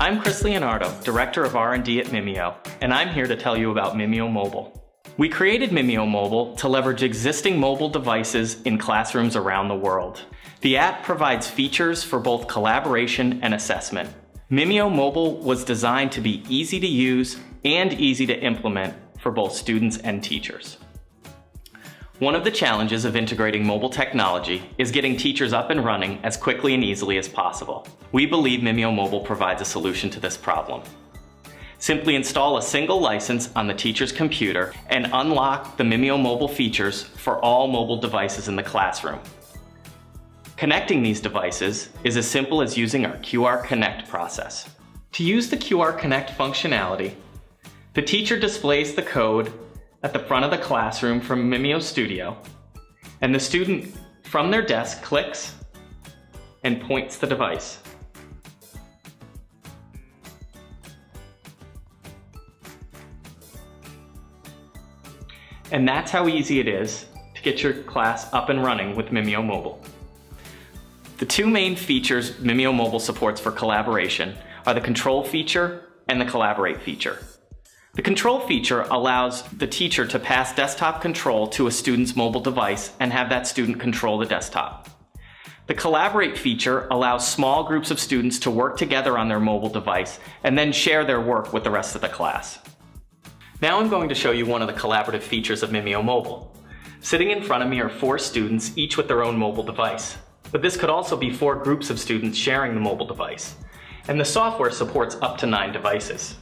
I'm Chris Leonardo, Director of R&D at Mimio, and I'm here to tell you about MimioMobile. We created MimioMobile to leverage existing mobile devices in classrooms around the world. The app provides features for both collaboration and assessment. MimioMobile was designed to be easy to use and easy to implement for both students and teachers. One of the challenges of integrating mobile technology is getting teachers up and running as quickly and easily as possible. We believe MimioMobile provides a solution to this problem. Simply install a single license on the teacher's computer and unlock the MimioMobile features for all mobile devices in the classroom. Connecting these devices is as simple as using our QR Connect process. To use the QR Connect functionality, the teacher displays the code at the front of the classroom from Mimio Studio, and the student from their desk clicks and points the device. And that's how easy it is to get your class up and running with MimioMobile. The two main features MimioMobile supports for collaboration are the control feature and the collaborate feature. The control feature allows the teacher to pass desktop control to a student's mobile device and have that student control the desktop. The collaborate feature allows small groups of students to work together on their mobile device and then share their work with the rest of the class. Now I'm going to show you one of the collaborative features of MimioMobile. Sitting in front of me are 4 students, each with their own mobile device. But this could also be 4 groups of students sharing the mobile device. And the software supports up to 9 devices.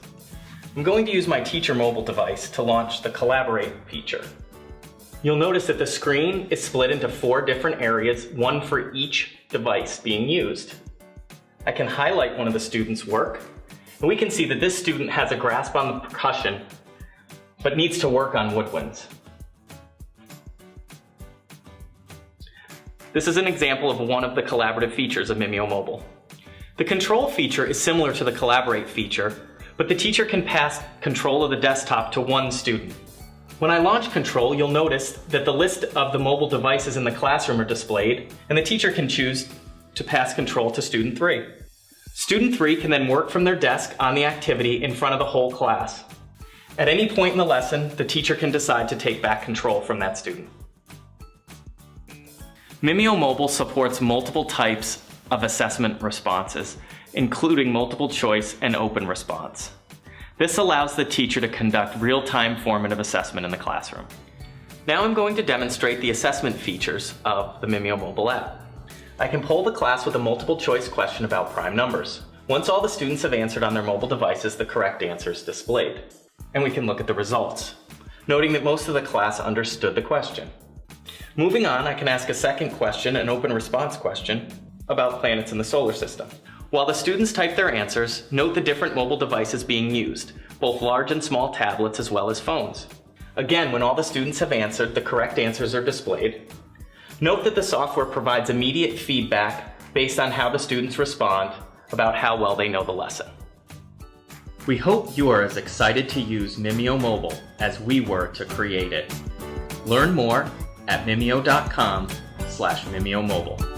I'm going to use my teacher mobile device to launch the Collaborate feature. You'll notice that the screen is split into 4 different areas, one for each device being used. I can highlight one of the students' work, and we can see that this student has a grasp on the percussion, but needs to work on woodwinds. This is an example of one of the collaborative features of MimioMobile. The control feature is similar to the Collaborate feature, but the teacher can pass control of the desktop to one student. When I launch control, you'll notice that the list of the mobile devices in the classroom are displayed, and the teacher can choose to pass control to student 3. Student 3 can then work from their desk on the activity in front of the whole class. At any point in the lesson, the teacher can decide to take back control from that student. MimioMobile supports multiple types of assessment responses, including multiple choice and open response. This allows the teacher to conduct real-time formative assessment in the classroom. Now I'm going to demonstrate the assessment features of the MimioMobile app. I can poll the class with a multiple choice question about prime numbers. Once all the students have answered on their mobile devices, the correct answer is displayed. And we can look at the results, noting that most of the class understood the question. Moving on, I can ask a second question, an open response question, about planets in the solar system. While the students type their answers, note the different mobile devices being used, both large and small tablets as well as phones. Again, when all the students have answered, the correct answers are displayed. Note that the software provides immediate feedback based on how the students respond about how well they know the lesson. We hope you are as excited to use MimioMobile as we were to create it. Learn more at mimio.com/MimioMobile.